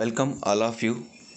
Welcome all of you.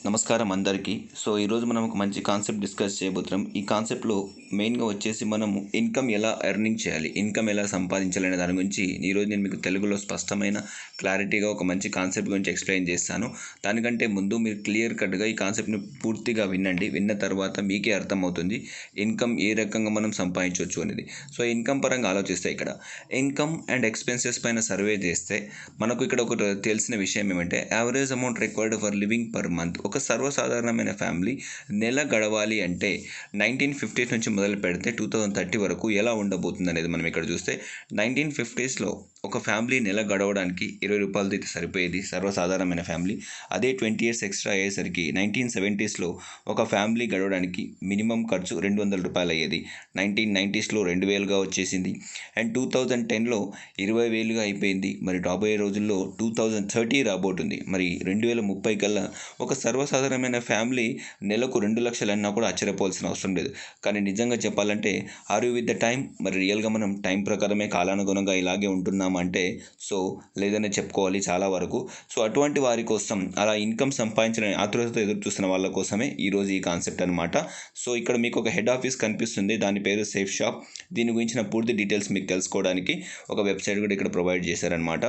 నమస్కారం అందరికీ. So ఈరోజు మనం ఒక మంచి కాన్సెప్ట్ డిస్కస్ చేయబోతున్నాం. ఈ కాన్సెప్ట్లో మెయిన్గా వచ్చేసి మనము ఇన్కమ్ ఎలా ఎర్నింగ్ చేయాలి, ఇన్కమ్ ఎలా సంపాదించాలి అనే దాని గురించి ఈరోజు నేను మీకు తెలుగులో స్పష్టమైన క్లారిటీగా ఒక మంచి కాన్సెప్ట్ గురించి ఎక్స్ప్లెయిన్ చేస్తాను. దానికంటే ముందు మీరు క్లియర్ కట్గా ఈ కాన్సెప్ట్ని పూర్తిగా వినండి. విన్న తర్వాత మీకే అర్థమవుతుంది ఇన్కమ్ ఏ రకంగా మనం సంపాదించవచ్చు అనేది. సో ఇన్కమ్ పరంగా ఆలోచిస్తే ఇక్కడ ఇన్కమ్ అండ్ ఎక్స్పెన్సెస్ పైన సర్వే చేస్తే మనకు ఇక్కడ ఒక తెలిసిన విషయం ఏమంటే average amount required for living per month. ఒక సర్వసాధారణమైన ఫ్యామిలీ నెల గడవాలి అంటే 1950s నుంచి మొదలు పెడితే 2030 వరకు ఎలా ఉండబోతుంది అనేది మనం ఇక్కడ చూస్తే 1950sలో ఒక ఫ్యామిలీ నెల గడవడానికి 20 రూపాయలతో అయితే సరిపోయేది సర్వసాధారణమైన ఫ్యామిలీ. అదే 20 years ఎక్స్ట్రా అయ్యేసరికి 1970sలో ఒక ఫ్యామిలీ గడవడానికి మినిమం ఖర్చు 200 రూపాయలు అయ్యేది. 1990sలో 2000గా వచ్చేసింది. అండ్ 2010లో 20,000గా అయిపోయింది. మరి రాబోయే రోజుల్లో 2030 రాబోతుంది. మరి 2030 కల్లా ఒక సర్వసాధారణమైన ఫ్యామిలీ నెలకు 2 లక్షలు అన్నా కూడా ఆశ్చర్యపోవాల్సిన అవసరం లేదు. కానీ నిజంగా చెప్పాలంటే are you with the time? మరి రియల్గా మనం టైం ప్రకారమే కాలానుగుణంగా ఇలాగే ఉంటున్నామంటే సో లేదనే చెప్పుకోవాలి చాలా వరకు. సో అటువంటి వారి కోసం అలా ఇన్కమ్ సంపాదించిన ఆతృతతో ఎదురు చూస్తున్న వాళ్ళ కోసమే ఈరోజు ఈ కాన్సెప్ట్ అనమాట. సో ఇక్కడ మీకు ఒక హెడ్ ఆఫీస్ కనిపిస్తుంది, దాని పేరు సేఫ్ షాప్. దీని గురించిన పూర్తి డీటెయిల్స్ మీకు తెలుసుకోవడానికి ఒక వెబ్సైట్ కూడా ఇక్కడ ప్రొవైడ్ చేశారనమాట,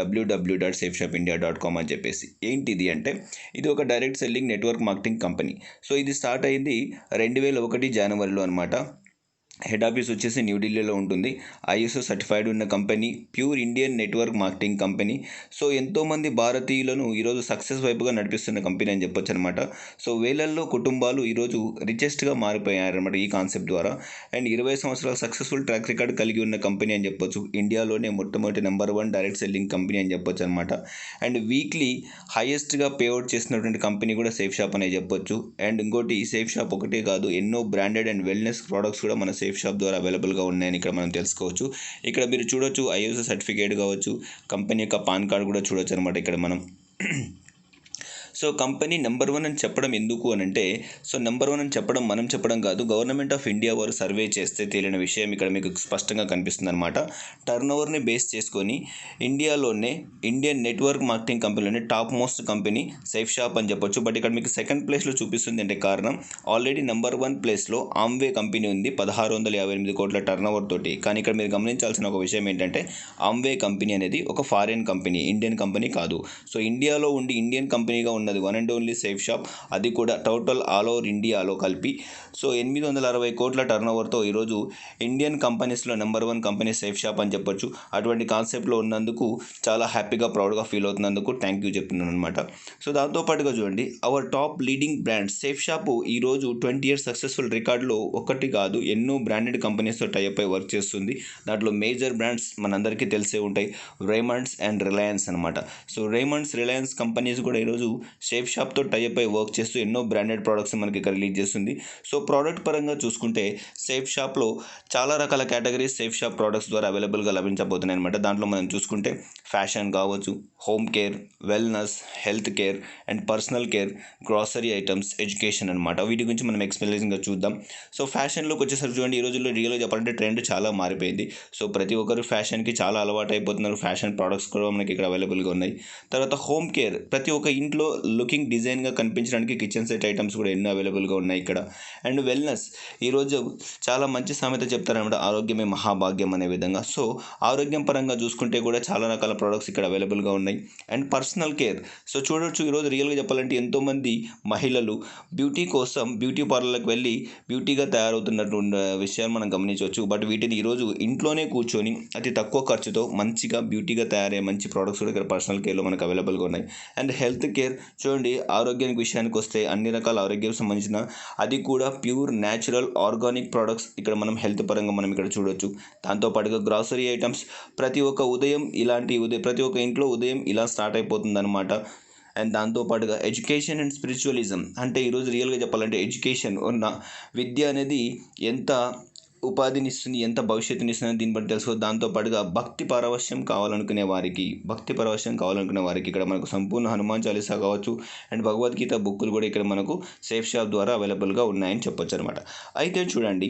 www.safeshopindia.com అని చెప్పేసి. ఏంటిది అంటే ఇది ఒక direct selling network marketing company. So ఇది స్టార్ట్ అయింది 2001 జనవరిలో అనమాట. హెడ్ ఆఫీస్ వచ్చేసి న్యూఢిల్లీలో ఉంటుంది. ఐఎస్ఓ సర్టిఫైడ్ ఉన్న company, pure Indian network marketing company. So ఎంతోమంది భారతీయులను ఈరోజు సక్సెస్ వైపుగా నడిపిస్తున్న కంపెనీ అని చెప్పొచ్చు అనమాట. సో వేలల్లో కుటుంబాలు ఈరోజు రిచెస్ట్గా మారిపోయారనమాట ఈ కాన్సెప్ట్ ద్వారా. అండ్ 20 సంవత్సరాల సక్సెస్ఫుల్ ట్రాక్ రికార్డ్ కలిగి ఉన్న కంపెనీ అని చెప్పొచ్చు. ఇండియాలోనే మొట్టమొదటి నెంబర్ 1 డైరెక్ట్ సెల్లింగ్ కంపెనీ అని చెప్పొచ్చు అనమాట. అండ్ వీక్లీ హైయెస్ట్గా పేఅవుట్ చేసినటువంటి కంపెనీ కూడా సేఫ్ షాప్ అనే చెప్పొచ్చు. అండ్ ఇంకోటి సేఫ్ షాప్ ఒకటే కాదు, ఎన్నో బ్రాండెడ్ అండ్ వెల్నెస్ ప్రోడక్ట్స్ కూడా మన సేఫ్ షాప్ ద్వారా అవైలబుల్గా ఉన్నాయని ఇక్కడ మనం తెలుసుకోవచ్చు. ఇక్కడ మీరు చూడొచ్చు ఐఎస్ఓ సర్టిఫికేట్ కావచ్చు, కంపెనీ యొక్క పాన్ కార్డ్ కూడా చూడొచ్చు అనమాట ఇక్కడ మనం. సో కంపెనీ నెంబర్ 1 అని చెప్పడం ఎందుకు అని అంటే, సో నెంబర్ 1 అని చెప్పడం మనం చెప్పడం కాదు, గవర్నమెంట్ ఆఫ్ ఇండియా వారు సర్వే చేస్తే తేలిన విషయం ఇక్కడ మీకు స్పష్టంగా కనిపిస్తుంది అనమాట. టర్న్ ఓవర్ని బేస్ చేసుకొని ఇండియాలోనే ఇండియన్ నెట్వర్క్ మార్కెటింగ్ కంపెనీలోనే top most company safe shop అని చెప్పొచ్చు. బట్ ఇక్కడ మీకు సెకండ్ ప్లేస్లో చూపిస్తుంది అంటే కారణం ఆల్రెడీ నెంబర్ 1 ప్లేస్లో ఆమ్వే కంపెనీ ఉంది 1658 కోట్ల టర్న్ ఓవర్ తోటి. కానీ ఇక్కడ మీరు గమనించాల్సిన ఒక విషయం ఏంటంటే ఆమ్వే కంపెనీ అనేది ఒక ఫారిన్ కంపెనీ, ఇండియన్ కంపెనీ కాదు. సో ఇండియాలో ఉండి ఇండియన్ కంపెనీగా ఉన్నది one and only safe shop. అది కూడా టోటల్ ఆల్ ఓవర్ ఇండియాలో కలిపి సో 860 కోట్ల టర్న్ ఓవర్తో ఈరోజు ఇండియన్ కంపెనీస్లో నెంబర్ 1 కంపెనీ సేఫ్ షాప్ అని చెప్పొచ్చు. అటువంటి కాన్సెప్ట్లో ఉన్నందుకు చాలా హ్యాపీగా ప్రౌడ్గా ఫీల్ అవుతున్నందుకు థ్యాంక్ యూ చెప్తున్నాను అనమాట. సో దాంతోపాటుగా చూడండి our top leading brand Safe Shop ఈరోజు 20 years సక్సెస్ఫుల్ రికార్డులో ఒకటి కాదు ఎన్నో బ్రాండెడ్ కంపెనీస్తో టైప్ అయి వర్క్ చేస్తుంది. దాంట్లో మేజర్ బ్రాండ్స్ మనందరికీ తెలిసే ఉంటాయి, రేమండ్స్ అండ్ రిలయన్స్ అనమాట. సో రేమండ్స్, రిలయన్స్ కంపెనీస్ కూడా ఈరోజు సేఫ్ షాప్తో టైప్ అయి వర్క్ చేస్తూ ఎన్నో బ్రాండెడ్ ప్రోడక్ట్స్ మనకి ఇక్కడ రిలీజ్ చేస్తుంది. సో ప్రోడక్ట్ పరంగా చూసుకుంటే సేఫ్ షాప్లో చాలా రకాల కేటగిరీస్ సేఫ్ షాప్ ప్రోడక్ట్స్ ద్వారా అవైలబుల్గా లభించబోతున్నాయి అనమాట. దాంట్లో మనం చూసుకుంటే ఫ్యాషన్ కావచ్చు, home care, wellness, health care and personal care, grocery items, education అనమాట. వీటి గురించి మనం ఎక్స్ప్లెయిన్గా చూద్దాం. సో ఫ్యాషన్లోకి వచ్చేసరికి చూడండి, ఈ రోజుల్లో రియల్గా చెప్పాలంటే ట్రెండ్ చాలా మారిపోయింది. సో ప్రతి ఒక్కరు ఫ్యాషన్కి చాలా అలవాటు అయిపోతున్నారు. ఫ్యాషన్ ప్రోడక్ట్స్ కూడా మనకి ఇక్కడ అవైలబుల్గా ఉన్నాయి. తర్వాత హోమ్ కేర్, ప్రతి ఒక్క ఇంట్లో లుకింగ్ డిజైన్గా కనిపించడానికి కిచెన్ సెట్ ఐటమ్స్ కూడా ఎన్నో అవైలబుల్గా ఉన్నాయి ఇక్కడ. అండ్ వెల్నెస్, ఈరోజు చాలా మంచి సామెత చెప్తారనమాట, ఆరోగ్యమే మహాభాగ్యం అనే విధంగా. సో ఆరోగ్యం పరంగా చూసుకుంటే కూడా చాలా రకాల ప్రోడక్ట్స్ ఇక్కడ అవైలబుల్గా ఉన్నాయి. అండ్ పర్సనల్ కేర్, సో చూడొచ్చు ఈరోజు రియల్గా చెప్పాలంటే ఎంతోమంది మహిళలు బ్యూటీ కోసం బ్యూటీ పార్లర్లకు వెళ్ళి బ్యూటీగా తయారవుతున్నట్టు విషయాలు మనం గమనించవచ్చు. బట్ వీటిని ఈరోజు ఇంట్లోనే కూర్చొని అతి తక్కువ ఖర్చుతో మంచిగా బ్యూటీగా తయారయ్యే మంచి ప్రోడక్ట్స్ కూడా ఇక్కడ పర్సనల్ కేర్లో మనకు అవైలబుల్గా ఉన్నాయి. అండ్ హెల్త్ కేర్ చూడండి, ఆరోగ్యానికి విషయానికి వస్తే అన్ని రకాల ఆరోగ్యం సంబంధించిన అది కూడా ప్యూర్ న్యాచురల్ ఆర్గానిక్ ప్రోడక్ట్స్ ఇక్కడ మనం హెల్త్ పరంగా మనం ఇక్కడ చూడొచ్చు. దాంతోపాటుగా గ్రాసరీ ఐటమ్స్, ప్రతి ఒక్క ప్రతి ఒక్క ఇంట్లో ఉదయం ఇలా స్టార్ట్ అయిపోతుంది అనమాట. అండ్ దాంతోపాటుగా ఎడ్యుకేషన్ అండ్ స్పిరిచువలిజం, అంటే ఈరోజు రియల్గా చెప్పాలంటే ఎడ్యుకేషన్ ఉన్న విద్య అనేది ఎంత ఉపాధిని ఇస్తుంది, ఎంత భవిష్యత్తుని ఇస్తుంది దీన్ని బట్టి తెలుసుకో. దాంతోపాటుగా భక్తి పరవశ్యం కావాలనుకునే వారికి ఇక్కడ మనకు సంపూర్ణ హనుమాన్ చాలీసా కావచ్చు అండ్ భగవద్గీత బుక్కులు కూడా ఇక్కడ మనకు సేఫ్ షాప్ ద్వారా అవైలబుల్గా ఉన్నాయని చెప్పొచ్చు అనమాట. అయితే చూడండి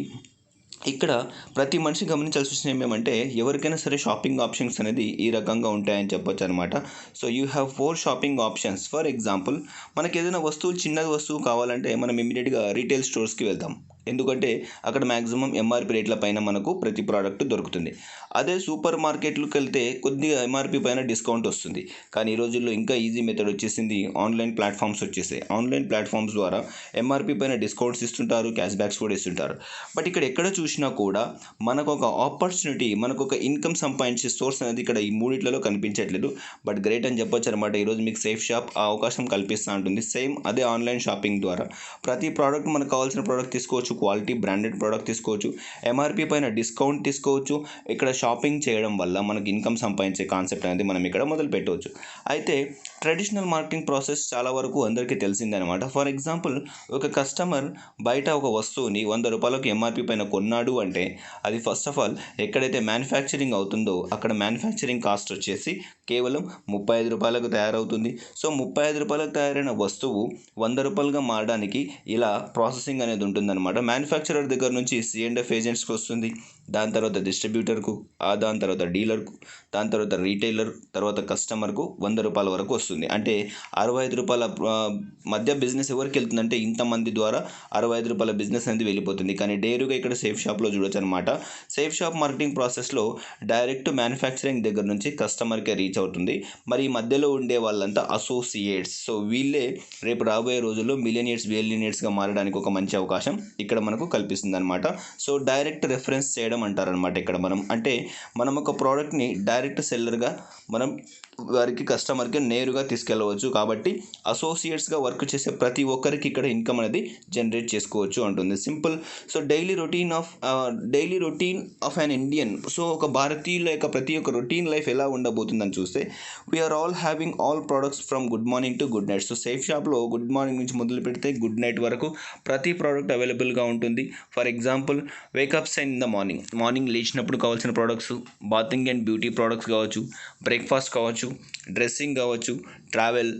ఇక్కడ ప్రతి మనిషి గమనించాల్సిన విషయం ఏమంటే ఎవరికైనా సరే షాపింగ్ ఆప్షన్స్ అనేది ఈ రకంగా ఉంటాయని చెప్పొచ్చు అనమాట. So you have 4 shopping options. For example మనకి ఏదైనా వస్తువు చిన్న వస్తువు కావాలంటే మనం ఇమ్మీడియట్‌గా రీటైల్ స్టోర్స్‌కి వెళ్తాం. ఎందుకంటే అక్కడ మ్యాక్సిమం ఎంఆర్‌పీ రేట్ల పైన మనకు ప్రతి ప్రోడక్ట్ దొరుకుతుంది. అదే సూపర్ మార్కెట్‌లకెళ్తే కొద్దిగా ఎంఆర్‌పీ పైన డిస్కౌంట్ వస్తుంది. కానీ ఈ రోజుల్లో ఇంకా ఈజీ మెథడ్ వచ్చేసింది. ఆన్‌లైన్ ప్లాట్‌ఫామ్స్ వచ్చేసాయి. ఆన్‌లైన్ ప్లాట్‌ఫామ్స్ ద్వారా ఎంఆర్‌పీ పైన డిస్కౌంట్స్ ఇస్తుంటారు. క్యాష్ బ్యాక్స్ కూడా ఇస్తుంటారు. బట్ ఇక్కడ ఎక్కడ చూసినా కూడా మనకొక ఆపర్చునిటీ, మనకొక ఇన్కమ్ సంపాదించే సోర్స్ అనేది ఇక్కడ ఈ మూడిట్లలో కనిపించట్లేదు. బట్ గ్రేట్ అని చెప్పొచ్చు అనమాట. ఈరోజు మీకు సేఫ్ షాప్ ఆ అవకాశం కల్పిస్తూ ఉంటుంది. సేమ్ అదే ఆన్లైన్ షాపింగ్ ద్వారా ప్రతి ప్రోడక్ట్ మనకు కావాల్సిన ప్రోడక్ట్ తీసుకోవచ్చు. క్వాలిటీ బ్రాండెడ్ ప్రోడక్ట్ తీసుకోవచ్చు. ఎంఆర్పీ పైన డిస్కౌంట్ తీసుకోవచ్చు. ఇక్కడ షాపింగ్ చేయడం వల్ల మనకి ఇన్కమ్ సంపాదించే కాన్సెప్ట్ అనేది మనం ఇక్కడ మొదలు పెట్టవచ్చు. అయితే ట్రెడిషనల్ మార్కెటింగ్ ప్రాసెస్ చాలా వరకు అందరికీ తెలిసిందే అనమాట. ఫర్ ఎగ్జాంపుల్ ఒక కస్టమర్ బయట ఒక వస్తువుని ₹100కి ఎంఆర్పీ పైన కొన్నాడు అంటే అది ఫస్ట్ ఆఫ్ ఆల్ ఎక్కడైతే మ్యానుఫ్యాక్చరింగ్ అవుతుందో అక్కడ మ్యానుఫ్యాక్చరింగ్ కాస్ట్ వచ్చేసి కేవలం ₹35కు తయారవుతుంది. సో ₹35కు తయారైన వస్తువు ₹100గా మారడానికి ఇలా ప్రాసెసింగ్ అనేది ఉంటుందన్నమాట. మ్యానుఫ్యాక్చరర్ దగ్గర నుంచి C&F ఏజెంట్స్కి వస్తుంది. దాని తర్వాత డిస్ట్రిబ్యూటర్కు, దాని తర్వాత డీలర్కు, దాని తర్వాత రీటైలర్, తర్వాత కస్టమర్కు ₹100 వరకు వస్తుంది. అంటే ₹65 మధ్య బిజినెస్ ఎవరికి వెళ్తుందంటే ఇంతమంది ద్వారా ₹65 బిజినెస్ అనేది వెళ్ళిపోతుంది. కానీ డైరెక్ట్గా ఇక్కడ సేఫ్ షాప్లో చూడొచ్చు అనమాట. సేఫ్ షాప్ మార్కెటింగ్ ప్రాసెస్లో డైరెక్ట్ మ్యానుఫ్యాక్చరింగ్ దగ్గర నుంచి కస్టమర్కే రీచ్ అవుతుంది. మరి ఈ మధ్యలో ఉండే వాళ్ళంతా అసోసియేట్స్. సో వీళ్ళే రేపు రాబోయే రోజుల్లో బిలియనియర్స్గా మారడానికి ఒక మంచి అవకాశం ఇక్కడ మనకు కల్పిస్తుంది అనమాట. సో డైరెక్ట్ రెఫరెన్స్ చేయడం అంటారనమాట ఇక్కడ మనం. అంటే మనం ఒక ప్రోడక్ట్ని డైరెక్ట్ సెల్లర్గా మనం వారికి కస్టమర్కి నేరుగా తీసుకెళ్ళవచ్చు. కాబట్టి అసోసియేట్స్గా వర్క్ చేసే ప్రతి ఒక్కరికి ఇక్కడ ఇన్కమ్ అనేది జనరేట్ చేసుకోవచ్చు అంటుంది. Simple. So daily routine of an Indian. So ఒక భారతీయుల యొక్క ప్రతి ఒక్క రొటీన్ లైఫ్ ఎలా ఉండబోతుందని చూస్తే we are all having all products from good morning to good night. So Safe షాప్లో గుడ్ మార్నింగ్ నుంచి మొదలు పెడితే గుడ్ నైట్ వరకు ప్రతి ప్రోడక్ట్ అవైలబుల్గా ఉంటుంది. For example wake ups in the morning లేచినప్పుడు కావాల్సిన products, bathing and beauty products కావచ్చు, బ్రేక్ఫాస్ట్ కావచ్చు, డ్రెస్సింగ్ కావచ్చు, ట్రావెల్,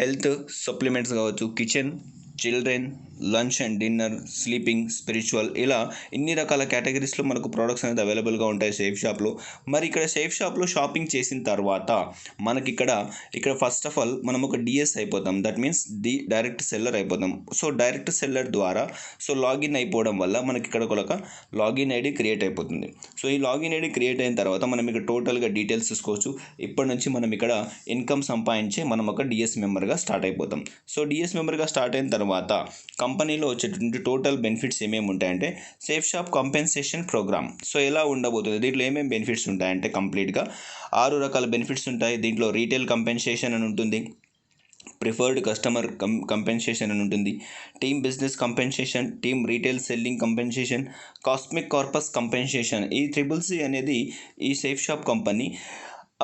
హెల్త్ సప్లిమెంట్స్ కావచ్చు, kitchen, children, lunch and dinner, sleeping, spiritual, ఇలా ఇన్ని రకాల కేటగిరీస్లో మనకు ప్రోడక్ట్స్ అనేది అవైలబుల్గా ఉంటాయి సేఫ్ షాప్లో. మరి ఇక్కడ సేఫ్ షాప్లో షాపింగ్ చేసిన తర్వాత మనకి ఇక్కడ ఫస్ట్ ఆఫ్ ఆల్ మనం ఒక డిఎస్ అయిపోతాం. దట్ మీన్స్ డైరెక్ట్ సెల్లర్ అయిపోతాం. సో డైరెక్ట్ సెల్లర్ ద్వారా లాగిన్ అయిపోవడం వల్ల మనకి ఇక్కడ ఒక లాగిన్ ఐడి క్రియేట్ అయిపోతుంది. సో ఈ లాగిన్ ఐడి క్రియేట్ అయిన తర్వాత మనం ఇక్కడ టోటల్గా డీటెయిల్స్ చూసుకోవచ్చు. ఇప్పటి నుంచి మనం ఇక్కడ ఇన్కమ్ సంపాదించే మనం ఒక డిఎస్ మెంబర్గా స్టార్ట్ అయిపోతాం. సో డిఎస్ మెంబర్గా స్టార్ట్ అయిన తర్వాత కంపెనీలో వచ్చేటువంటి టోటల్ బెనిఫిట్స్ ఏమేమి ఉంటాయంటే Safe Shop compensation program. So ఎలా ఉండబోతుంది, దీంట్లో ఏమేమి బెనిఫిట్స్ ఉంటాయంటే కంప్లీట్గా 6 రకాల బెనిఫిట్స్ ఉంటాయి. దీంట్లో రీటైల్ కంపెన్సేషన్ అని ఉంటుంది, ప్రిఫర్డ్ కస్టమర్ కంపెన్సేషన్ అని ఉంటుంది, team business compensation, team retail selling compensation, cosmic corpus compensation. ఈ CCC అనేది ఈ సేఫ్ షాప్ కంపెనీ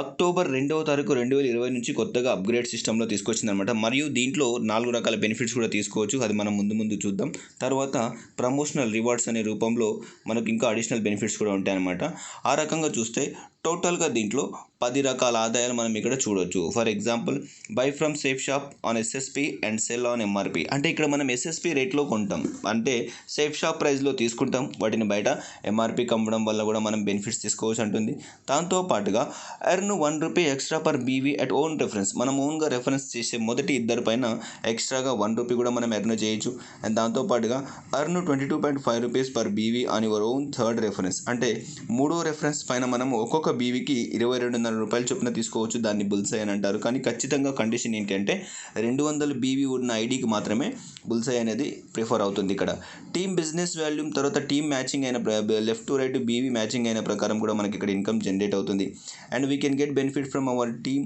అక్టోబర్ 2వ తారీఖు 2020 నుంచి కొత్తగా అప్గ్రేడ్ సిస్టంలో తీసుకొచ్చిందనమాట. మరియు దీంట్లో 4 రకాల బెనిఫిట్స్ కూడా తీసుకోవచ్చు. అది మనం ముందు చూద్దాం. తర్వాత ప్రమోషనల్ రివార్డ్స్ అనే రూపంలో మనకు ఇంకా అడిషనల్ బెనిఫిట్స్ కూడా ఉంటాయన్నమాట. ఆ రకంగా చూస్తే టోటల్గా దీంట్లో 10 రకాల ఆదాయాలు మనం ఇక్కడ చూడవచ్చు. For example buy from safe shop on SSP and cell on MRP. అంటే ఇక్కడ మనం ఎస్ఎస్పి రేట్లో కొంటాం, అంటే సేఫ్ షాప్ ప్రైస్లో తీసుకుంటాం, వాటిని బయట ఎంఆర్పికి అమ్మడం వల్ల కూడా మనం బెనిఫిట్స్ తీసుకోవచ్చు అంటుంది. దాంతోపాటుగా earn ₹1 extra per BV at own reference. మనం ఓన్గా రెఫరెన్స్ చేసే మొదటి ఇద్దరు పైన ఎక్స్ట్రాగా ₹1 కూడా మనం ఎర్న్ చేయొచ్చు. అండ్ దాంతోపాటుగా earn ₹22.5 per BV on your own third reference. అంటే మూడో రెఫరెన్స్ పైన మనం ఒక్కొక్క బీవీకి ₹22.5 చొప్పున తీసుకోవచ్చు. దాన్ని బుల్సై అని అంటారు. కానీ ఖచ్చితంగా కండిషన్ ఏంటంటే 200 బీవీ ఉన్న ఐడికి మాత్రమే బుల్సై అనేది ప్రిఫర్ అవుతుంది. ఇక్కడ టీమ్ బిజినెస్ వాల్యూమ్, తర్వాత టీమ్ మ్యాచింగ్ అయిన left to right BV matching అయిన ప్రకారం కూడా మనకి ఇక్కడ ఇన్కమ్ జనరేట్ అవుతుంది. And we can get benefit from our team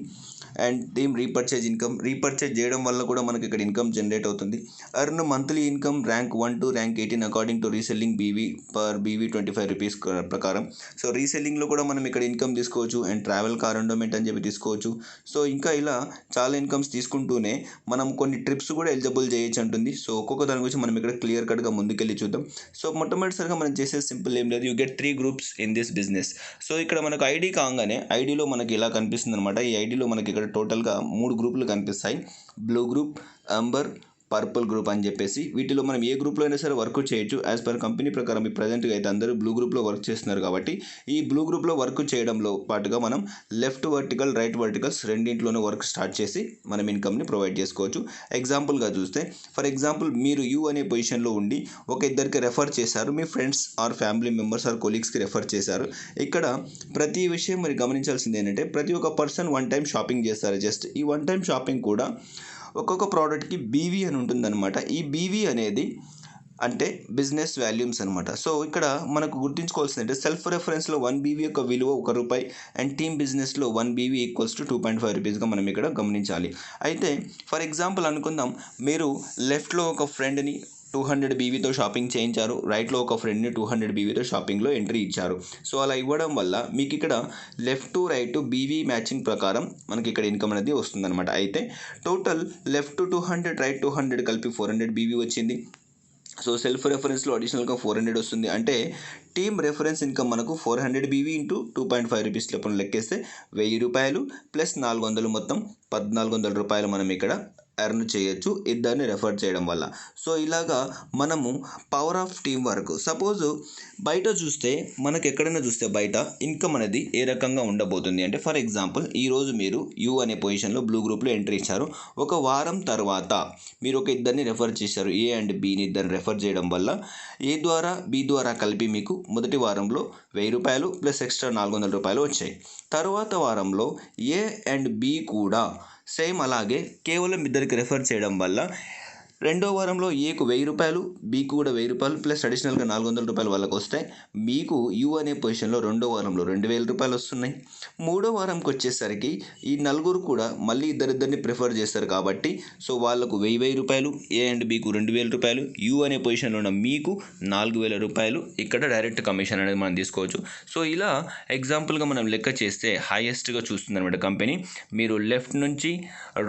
and team repurchase income. Repurchase చేయడం వల్ల కూడా మనకి ఇక్కడ ఇన్కమ్ జనరేట్ అవుతుంది. Earn monthly income rank 1 to rank 18 according to reselling BV per BV ₹25 ప్రకారం. సో రీసెల్లింగ్లో కూడా మనం ఇక్కడ ఇన్కమ్ తీసుకోవచ్చు. అండ్ ట్రావెల్ కార్ ఎండోమెంట్ అని చెప్పి తీసుకోవచ్చు. సో ఇంకా ఇలా చాలా ఇన్కమ్స్ తీసుకుంటూనే మనం కొన్ని ట్రిప్స్ కూడా ఎలిజిబుల్ చేయొచ్చు అంటుంది. సో ఒక్కొక్క దాని గురించి మనం ఇక్కడ క్లియర్ కట్గా ముందుకెళ్ళి చూద్దాం. సో మొట్టమొదటిసారిగా మనం చేసేది సింపుల్ ఏం లేదు, you get 3 groups in this business. So ఇక్కడ మనకు ఐడి కాగానే ఐడిలో మనకి ఇలా కనిపిస్తుంది అనమాట. ఈ ఐడిలో మనకి ఇక్కడ టోటల్గా 3 గ్రూపులు కనిపిస్తాయి. Blue group, amber, purple group అని చెప్పేసి. వీటిలో మనం ఏ గ్రూప్లో అయినా సరే వర్క్ చేయొచ్చు. యాజ్ పర్ కంపెనీ ప్రకారం ప్రజెంట్గా అయితే అందరూ బ్లూ గ్రూప్లో వర్క్ చేస్తున్నారు కాబట్టి ఈ బ్లూ గ్రూప్లో వర్క్ చేయడంలో పాటుగా మనం లెఫ్ట్ వర్టికల్ రైట్ వర్టికల్స్ రెండింటిలోనూ వర్క్ స్టార్ట్ చేసి మనం ఇన్కమ్ని ప్రొవైడ్ చేసుకోవచ్చు. ఎగ్జాంపుల్గా చూస్తే ఫర్ ఎగ్జాంపుల్ మీరు యూ అనే పొజిషన్లో ఉండి ఒక ఇద్దరికి రెఫర్ చేశారు, మీ friends or family members or కొలీగ్స్కి రెఫర్ చేశారు. ఇక్కడ ప్రతి విషయం మరి గమనించాల్సింది ఏంటంటే ప్రతి ఒక్క పర్సన్ వన్ టైం షాపింగ్ చేస్తారు. జస్ట్ ఈ వన్ టైం షాపింగ్ కూడా ఒక్కొక్క ప్రోడక్ట్కి బీవీ అని ఉంటుందన్నమాట. ఈ బీవీ అనేది అంటే బిజినెస్ వాల్యూమ్స్ అనమాట. సో ఇక్కడ మనకు గుర్తుంచుకోవాల్సింది అంటే సెల్ఫ్ రెఫరెన్స్లో 1 బీవీ యొక్క విలువ ₹1 అండ్ టీమ్ బిజినెస్లో 1 బీవీ ఈక్వల్స్ టు ₹2.5గా మనం ఇక్కడ గమనించాలి. అయితే ఫర్ ఎగ్జాంపుల్ అనుకుందాం, మీరు లెఫ్ట్లో ఒక ఫ్రెండ్ని 200 బీవీతో షాపింగ్ చేయించారు, రైట్లో ఒక ఫ్రెండ్ని 200 బీవీతో షాపింగ్లో ఎంట్రీ ఇచ్చారు. సో అలా ఇవ్వడం వల్ల మీకు ఇక్కడ left to right BV matching ప్రకారం మనకి ఇక్కడ ఇన్కమ్ అనేది వస్తుందన్నమాట. అయితే టోటల్ లెఫ్ట్ 200 రైట్ 200 కలిపి 400 బీవీ వచ్చింది. సో సెల్ఫ్ రెఫరెన్స్లో అడిషనల్గా 400 వస్తుంది. అంటే టీమ్ రెఫరెన్స్ ఇన్కమ్ మనకు 400 బీవీ ఇంటూ ₹2.5 లెక్కన లెక్కేస్తే ₹1000 ప్లస్ 400 మొత్తం ₹1400 మనం ఇక్కడ ఎర్న్ చేయొచ్చు ఇద్దరిని రెఫర్ చేయడం వల్ల. సో ఇలాగా మనము power of team work. Suppose బయట చూస్తే మనకు ఎక్కడైనా చూస్తే బయట ఇన్కమ్ అనేది ఏ రకంగా ఉండబోతుంది అంటే ఫర్ ఎగ్జాంపుల్ ఈరోజు మీరు యూ అనే పొజిషన్లో బ్లూ గ్రూప్లో ఎంట్రీ ఇచ్చారు. ఒక వారం తర్వాత మీరు ఒక ఇద్దరిని రెఫర్ చేశారు, ఏ అండ్ బీని ఇద్దరిని రెఫర్ చేయడం వల్ల ఏ ద్వారా బి ద్వారా కలిపి మీకు మొదటి వారంలో ₹1000 ప్లస్ ఎక్స్ట్రా ₹400 వచ్చాయి. తర్వాత వారంలో ఏ అండ్ బి కూడా సేమ్ అలాగే కేవలం ఇద్దరికి రెఫర్ చేయడం వల్ల రెండో వారంలో ఏకు ₹1000 బీకు కూడా ₹1000 ప్లస్ అడిషనల్గా ₹400 వాళ్ళకి వస్తే మీకు యూ అనే పొజిషన్లో రెండో వారంలో ₹2000 వస్తున్నాయి. మూడో వారంకి వచ్చేసరికి ఈ నలుగురు కూడా మళ్ళీ ఇద్దరిద్దరిని ప్రిఫర్ చేస్తారు కాబట్టి సో వాళ్ళకు ₹1000 ఏ అండ్ బీకు ₹2000, యూ అనే పొజిషన్లో ఉన్న మీకు ₹4000 ఇక్కడ డైరెక్ట్ కమిషన్ అనేది మనం తీసుకోవచ్చు. సో ఇలా ఎగ్జాంపుల్గా మనం లెక్క చేస్తే హైయెస్ట్గా చూస్తుంది అనమాట కంపెనీ. మీరు లెఫ్ట్ నుంచి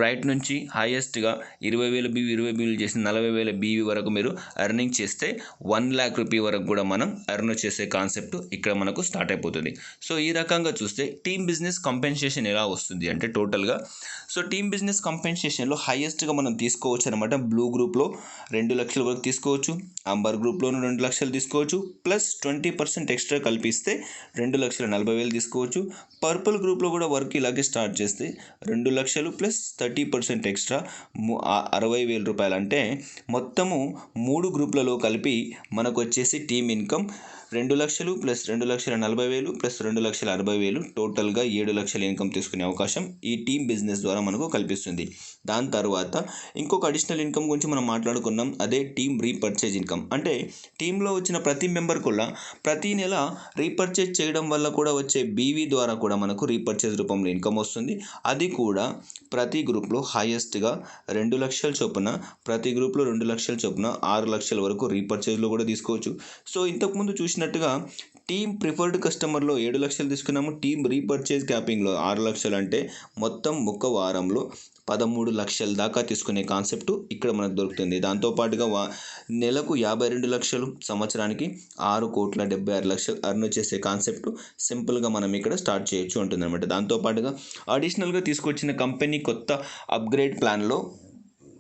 రైట్ నుంచి హైయెస్ట్గా 20,000 బీవీ 20 బీవీలు చేసి 40,000 బీవీ వరకు మీరు ఎర్నింగ్ చేస్తే ₹1,00,000 వరకు కూడా మనం ఎర్న్ చేసే కాన్సెప్ట్ ఇక్కడ మనకు స్టార్ట్ అయిపోతుంది. సో ఈ రకంగా చూస్తే టీమ్ బిజినెస్ కంపెన్సేషన్ ఎలా వస్తుంది అంటే టోటల్గా సో టీమ్ బిజినెస్ కంపెన్సేషన్లో హైయెస్ట్గా మనం తీసుకోవచ్చు అనమాట. బ్లూ గ్రూప్లో 2 లక్షల వరకు తీసుకోవచ్చు, అంబర్ గ్రూప్లోనూ 2 లక్షలు తీసుకోవచ్చు, ప్లస్ 20% ఎక్స్ట్రా కల్పిస్తే 2,40,000 తీసుకోవచ్చు. పర్పుల్ గ్రూప్లో కూడా వర్క్ ఇలాగే స్టార్ట్ చేస్తే 2 లక్షలు ప్లస్ 30% ఎక్స్ట్రా ₹60,000. అంటే మొత్తము 3 గ్రూప్లలో కలిపి మనకు వచ్చేసి టీమ్ ఇన్కమ్ 2 లక్షలు ప్లస్ 2,40,000 ప్లస్ 2,60,000 టోటల్గా 7 లక్షల ఇన్కమ్ తీసుకునే అవకాశం ఈ టీమ్ బిజినెస్ ద్వారా మనకు కల్పిస్తుంది. దాని తర్వాత ఇంకొక అడిషనల్ ఇన్కమ్ గురించి మనం మాట్లాడుకున్నాం, అదే టీమ్ రీపర్చేజ్ ఇన్కమ్. అంటే టీంలో వచ్చిన ప్రతి మెంబర్ కూడా ప్రతి నెల రీపర్చేజ్ చేయడం వల్ల కూడా వచ్చే బీవీ ద్వారా కూడా మనకు రీపర్చేజ్ రూపంలో ఇన్కమ్ వస్తుంది. అది కూడా ప్రతి గ్రూప్లో హైయెస్ట్గా 2 లక్షల చొప్పున, ప్రతి గ్రూప్లో 2 లక్షల చొప్పున 6 లక్షల వరకు రీపర్చేజ్లో కూడా తీసుకోవచ్చు. సో ఇంతకుముందు చూసినట్టుగా టీమ్ ప్రిఫర్డ్ కస్టమర్లో 7 లక్షలు తీసుకున్నాము, టీమ్ రీపర్చేజ్ క్యాపింగ్లో 6 లక్షలు, అంటే మొత్తం ఒక వారంలో 13 లక్షల దాకా తీసుకునే కాన్సెప్ట్ ఇక్కడ మనకు దొరుకుతుంది. దాంతోపాటుగా నెలకు 52 లక్షలు, సంవత్సరానికి 6,76,00,000 ఎర్న్ చేసే కాన్సెప్ట్ సింపుల్గా మనం ఇక్కడ స్టార్ట్ చేయొచ్చు ఉంటుంది అనమాట. దాంతోపాటుగా అడిషనల్గా తీసుకొచ్చిన కంపెనీ కొత్త అప్గ్రేడ్ ప్లాన్లో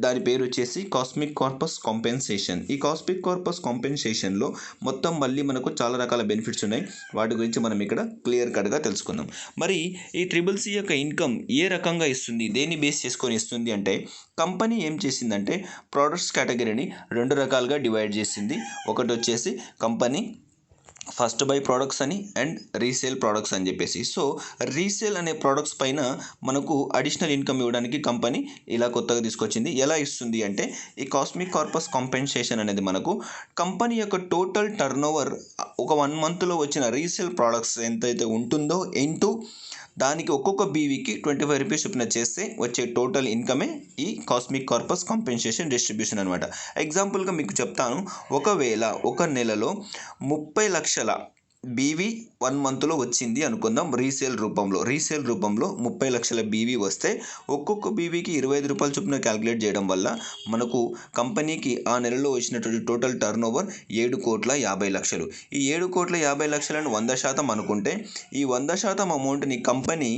దాని పేరు వచ్చేసి కాస్మిక్ కార్పస్ కాంపెన్సేషన్. ఈ కాస్మిక్ కార్పస్ కాంపెన్సేషన్లో మొత్తం మళ్ళీ మనకు చాలా రకాల బెనిఫిట్స్ ఉన్నాయి. వాటి గురించి మనం ఇక్కడ క్లియర్ కట్గా తెలుసుకుందాం. మరి ఈ CCC యొక్క ఇన్కమ్ ఏ రకంగా ఇస్తుంది, దేన్ని బేస్ చేసుకొని ఇస్తుంది అంటే కంపెనీ ఏం చేసిందంటే ప్రోడక్ట్స్ కేటగిరీని 2 రకాలుగా డివైడ్ చేసింది. ఒకటి వచ్చేసి కంపెనీ ఫస్ట్ బై ప్రోడక్ట్స్ అని అండ్ రీసేల్ ప్రోడక్ట్స్ అని చెప్పేసి. సో రీసేల్ అనే ప్రోడక్ట్స్ పైన మనకు అడిషనల్ ఇన్కమ్ ఇవ్వడానికి కంపెనీ ఇలా కొత్తగా తీసుకొచ్చింది. ఎలా ఇస్తుంది అంటే ఈ కాస్మిక్ కార్పస్ కాంపెన్సేషన్ అనేది మనకు కంపెనీ యొక్క టోటల్ టర్నోవర్ ఒక 1 మంత్లో వచ్చిన రీసేల్ ప్రోడక్ట్స్ ఎంతైతే ఉంటుందో ఇంటూ దానికి ఒక్కొక్క బీవీకి ₹25 చొప్పున చేస్తే వచ్చే టోటల్ ఇన్కమే ఈ కాస్మిక్ కార్పస్ కాంపెన్సేషన్ డిస్ట్రిబ్యూషన్ అనమాట. ఎగ్జాంపుల్గా మీకు చెప్తాను, ఒకవేళ ఒక నెలలో 30 లక్షల బీవీ 1 మంత్లో వచ్చింది అనుకుందాం. రీసేల్ రూపంలో 30 లక్షల బీవీ వస్తే ఒక్కొక్క బీవీకి రూ. 25 చొప్పున క్యాలిక్యులేట్ చేయడం వల్ల మనకు కంపెనీకి ఆ నెలలో వచ్చినటువంటి టోటల్ టర్నోవర్ 7,50,00,000. ఈ 7,50,00,000ను 100% అనుకుంటే ఈ 100% అమౌంట్ని కంపెనీ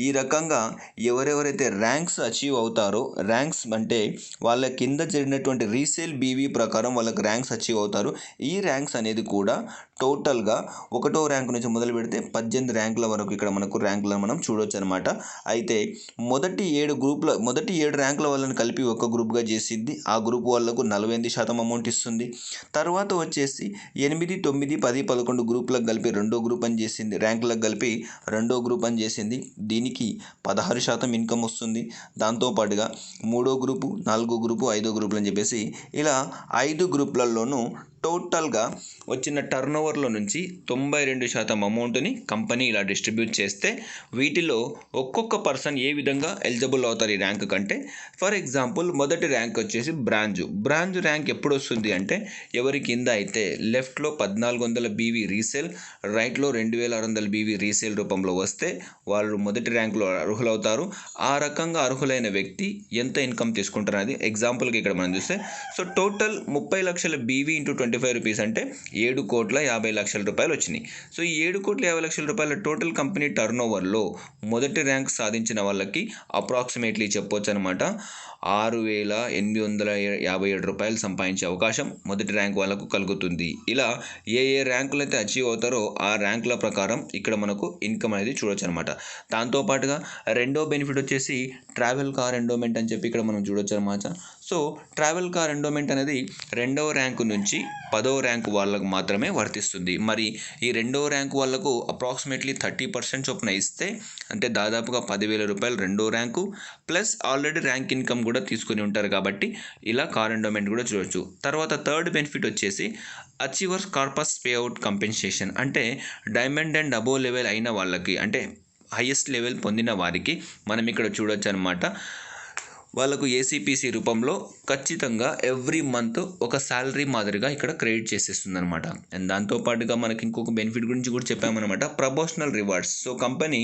ఈ రకంగా ఎవరెవరైతే ర్యాంక్స్ అచీవ్ అవుతారో, ర్యాంక్స్ అంటే వాళ్ళ కింద జరిగినటువంటి రీసేల్ బీవీ ప్రకారం వాళ్ళకి ర్యాంక్స్ అచీవ్ అవుతారు. ఈ ర్యాంక్స్ అనేది కూడా టోటల్గా 1వ ర్యాంకు నుంచి మొదలు పెడితే 18 ర్యాంకుల వరకు ఇక్కడ మనకు ర్యాంకులను మనం చూడొచ్చు అనమాట. అయితే మొదటి 7 ర్యాంకుల వాళ్ళని కలిపి ఒక గ్రూప్గా చేసింది. ఆ గ్రూప్ వాళ్ళకు 48% అమౌంట్ ఇస్తుంది. తర్వాత వచ్చేసి 8, 9, 10, 11 గ్రూపులకు కలిపి రెండో గ్రూప్ అని చేసింది. ర్యాంకులకు కలిపి రెండో గ్రూప్ అని చేసింది. దీనికి 16% ఇన్కమ్ వస్తుంది. దాంతోపాటుగా 3వ గ్రూపు, 4వ గ్రూపు, 5వ గ్రూపులు అని చెప్పేసి ఇలా 5 గ్రూపులలోనూ టోటల్గా వచ్చిన టర్నోవర్లో నుంచి 92% అమౌంట్ని కంపెనీ ఇలా డిస్ట్రిబ్యూట్ చేస్తే వీటిలో ఒక్కొక్క పర్సన్ ఏ విధంగా ఎలిజిబుల్ అవుతారు ఈ ర్యాంక్ కంటే. ఫర్ ఎగ్జాంపుల్ మొదటి ర్యాంక్ వచ్చేసి బ్రాంజ్ ర్యాంక్ ఎప్పుడు వస్తుంది అంటే ఎవరి కింద అయితే లెఫ్ట్లో 1400 బీవీ రీసేల్, రైట్లో 2600 బీవీ రీసేల్ రూపంలో వస్తే వాళ్ళు మొదటి ర్యాంకులో అర్హులవుతారు. ఆ రకంగా అర్హులైన వ్యక్తి ఎంత ఇన్కమ్ తీసుకుంటారు అది ఎగ్జాంపుల్కి ఇక్కడ మనం చూస్తే సో టోటల్ 30 లక్షల బీవీ ఇంటూ 25 రూపీస్ అంటే 7,50,00,000 రూపాయలు వచ్చినాయి. సో ఈ 7,50,00,000 రూపాయల టోటల్ కంపెనీ టర్నోవర్లో మొదటి ర్యాంక్ సాధించిన వాళ్ళకి అప్రాక్సిమేట్లీ చెప్పొచ్చు అనమాట 6,857 రూపాయలు సంపాదించే అవకాశం మొదటి ర్యాంక్ వాళ్ళకు కలుగుతుంది. ఇలా ఏ ర్యాంకులు అయితే అచీవ్ అవుతారో ఆ ర్యాంకుల ప్రకారం ఇక్కడ మనకు ఇన్కమ్ అనేది చూడొచ్చు అనమాట. దాంతోపాటుగా రెండో బెనిఫిట్ వచ్చేసి ట్రావెల్ కార్ ఎండోమెంట్ అని చెప్పి ఇక్కడ మనం చూడొచ్చు అనమాట. సో ట్రావెల్ కార్ ఎండోమెంట్ అనేది 2వ ర్యాంకు నుంచి 10వ ర్యాంకు వాళ్ళకు మాత్రమే వర్తిస్తుంది. మరి ఈ 2వ ర్యాంకు వాళ్ళకు అప్రాక్సిమేట్లీ 30% చొప్పున ఇస్తే అంటే దాదాపుగా 10,000 రూపాయలు 2వ rank plus already rank income కూడా తీసుకొని ఉంటారు కాబట్టి ఇలా కార్ ఎండోమెంట్ కూడా చూడొచ్చు. తర్వాత థర్డ్ బెనిఫిట్ వచ్చేసి అచీవర్స్ కార్పస్ పేఅవుట్ కంపెన్సేషన్ అంటే డైమండ్ అండ్ అబోవ్ లెవెల్ అయిన వాళ్ళకి అంటే హైయెస్ట్ లెవెల్ పొందిన వారికి మనం ఇక్కడ చూడొచ్చు అనమాట. వాళ్ళకు ఏసీపీసీ రూపంలో ఖచ్చితంగా ఎవ్రీ మంత్ ఒక శాలరీ మాదిరిగా ఇక్కడ క్రెడిట్ చేసేస్తుంది అనమాట. అండ్ దాంతోపాటుగా మనకి ఇంకొక బెనిఫిట్ గురించి కూడా చెప్పామన్నమాట, ప్రమోషనల్ రివార్డ్స్. సో కంపెనీ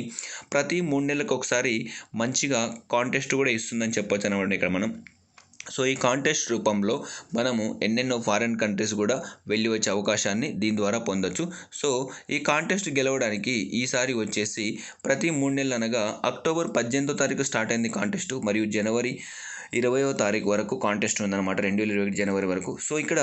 ప్రతి 3 నెలలకు ఒకసారి మంచిగా కాంటెస్ట్ కూడా ఇస్తుందని చెప్పొచ్చు అనమాట ఇక్కడ మనం. సో ఈ కాంటెస్ట్ రూపంలో మనము ఎన్నెన్నో ఫారిన్ కంట్రీస్ కూడా వెళ్ళి వచ్చే అవకాశాన్ని దీని ద్వారా పొందొచ్చు. సో ఈ కాంటెస్ట్ గెలవడానికి ఈసారి వచ్చేసి ప్రతి 3 నెలలు అనగా అక్టోబర్ 18వ తారీఖు స్టార్ట్ అయింది కాంటెస్ట్ మరియు జనవరి 20వ తారీఖు వరకు కాంటెస్ట్ ఉందన్నమాట 2021 జనవరి వరకు. సో ఇక్కడ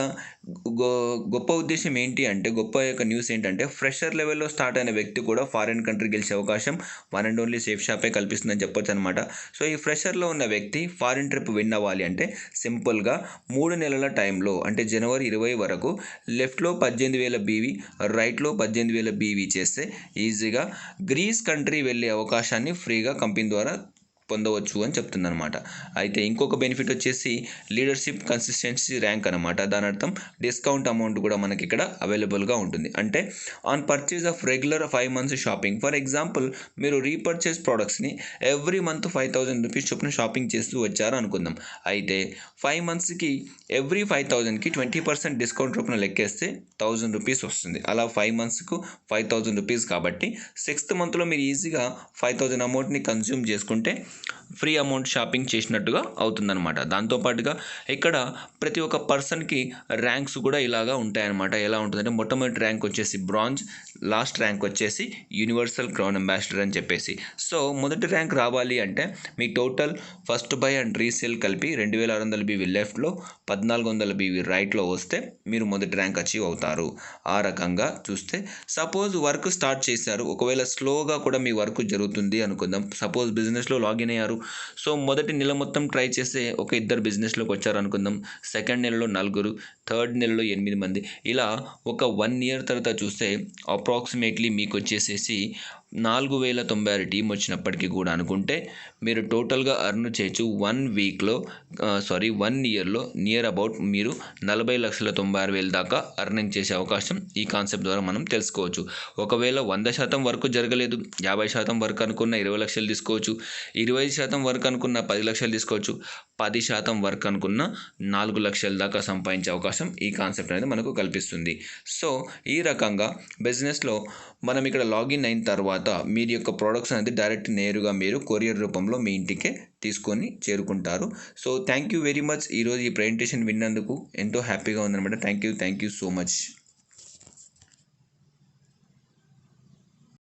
గొప్ప ఉద్దేశం ఏంటి అంటే గొప్ప యొక్క న్యూస్ ఏంటంటే ఫ్రెషర్ లెవెల్లో స్టార్ట్ అయిన వ్యక్తి కూడా ఫారిన్ కంట్రీ గెలిచే అవకాశం వన్ అండ్ ఓన్లీ సేఫ్ షాపే కల్పిస్తుందని చెప్పొచ్చు అనమాట. సో ఈ ఫ్రెషర్లో ఉన్న వ్యక్తి ఫారిన్ ట్రిప్ విన్ అవ్వాలి అంటే సింపుల్గా 3 నెలల టైంలో అంటే జనవరి 20 వరకు లెఫ్ట్లో 18,000 బీవీ, రైట్లో 18,000 బీవీ చేస్తే ఈజీగా గ్రీస్ కంట్రీ వెళ్ళే అవకాశాన్ని ఫ్రీగా కంపెనీ ద్వారా పొందవచ్చు అని చెప్తుందనమాట. అయితే ఇంకొక బెనిఫిట్ వచ్చేసి లీడర్షిప్ కన్సిస్టెన్సీ ర్యాంక్ అనమాట. దాని అర్థం డిస్కౌంట్ అమౌంట్ కూడా మనకి ఇక్కడ అవైలబుల్గా ఉంటుంది. అంటే on purchase of regular 5 months shopping, for example మీరు రీపర్చేస్ ప్రోడక్ట్స్ని ఎవ్రీ మంత్ 5,000 రూపీస్ చొప్పున షాపింగ్ చేస్తూ వచ్చారు అనుకుందాం. అయితే 5 monthsకి ఎవ్రీ 5,000కి 20% డిస్కౌంట్ రూపంలో లెక్కేస్తే 1,000 రూపీస్ వస్తుంది. అలా 5 monthsకు 5,000 రూపీస్ కాబట్టి 6th monthలో మీరు ఈజీగా 5,000 అమౌంట్ని కన్జ్యూమ్ చేసుకుంటే ఫ్రీ అమౌంట్ షాపింగ్ చేసినట్టుగా అవుతుందన్నమాట. దాంతోపాటుగా ఇక్కడ ప్రతి ఒక్క పర్సన్కి ర్యాంక్స్ కూడా ఇలాగా ఉంటాయన్నమాట. ఎలా ఉంటుందంటే మొట్టమొదటి ర్యాంక్ వచ్చేసి బ్రాంజ్, లాస్ట్ ర్యాంక్ వచ్చేసి యూనివర్సల్ క్రౌన్ అంబాసిడర్ అని చెప్పేసి. సో మొదటి ర్యాంక్ రావాలి అంటే మీ total first buy and resale కలిపి 2,600 బీవీ లెఫ్ట్లో 1,400 బీవీ రైట్లో వస్తే మీరు మొదటి ర్యాంక్ అచీవ్ అవుతారు. ఆ రకంగా చూస్తే సపోజ్ వర్క్ స్టార్ట్ చేశారు, ఒకవేళ స్లోగా కూడా మీ వర్క్ జరుగుతుంది అనుకుందాం. సపోజ్ బిజినెస్లో లాగిన్ అయ్యారు. సో మొదటి నెల మొత్తం ట్రై చేస్తే ఒక 2 బిజినెస్లోకి వచ్చారు అనుకుందాం. సెకండ్ నెలలో 4, థర్డ్ నెలలో 8 మంది, ఇలా ఒక 1 year తర్వాత చూస్తే అప్రాక్సిమేట్లీ మీకు వచ్చేసేసి 4096 టీం వచ్చినప్పటికీ కూడా అనుకుంటే మీరు టోటల్గా అర్న్ చేయొచ్చు 1 ఇయర్లో నియర్ అబౌట్ మీరు 40,96,000 దాకా అర్నింగ్ చేసే అవకాశం ఈ కాన్సెప్ట్ ద్వారా మనం తెలుసుకోవచ్చు. ఒకవేళ 100% వర్క్ జరగలేదు, 50% వర్క్ అనుకున్న 20 లక్షలు తీసుకోవచ్చు, 20% వర్క్ అనుకున్న 10 లక్షలు తీసుకోవచ్చు, 10% వర్క్ అనుకున్న 4 లక్షల దాకా సంపాదించే అవకాశం ఈ కాన్సెప్ట్ అనేది మనకు కల్పిస్తుంది. సో ఈ రకంగా బిజినెస్లో మనం ఇక్కడ లాగిన్ అయిన తర్వాత మీరు యొక్క ప్రోడక్ట్స్ అనేది డైరెక్ట్ నేరుగా మీరు కొరియర్ రూపంలో మీ ఇంటికే తీసుకొని చేరుకుంటారు. So thank you very much. ఈరోజు ఈ ప్రెజెంటేషన్ విన్నందుకు ఎంతో హ్యాపీగా ఉందన్నమాట. Thank you so much.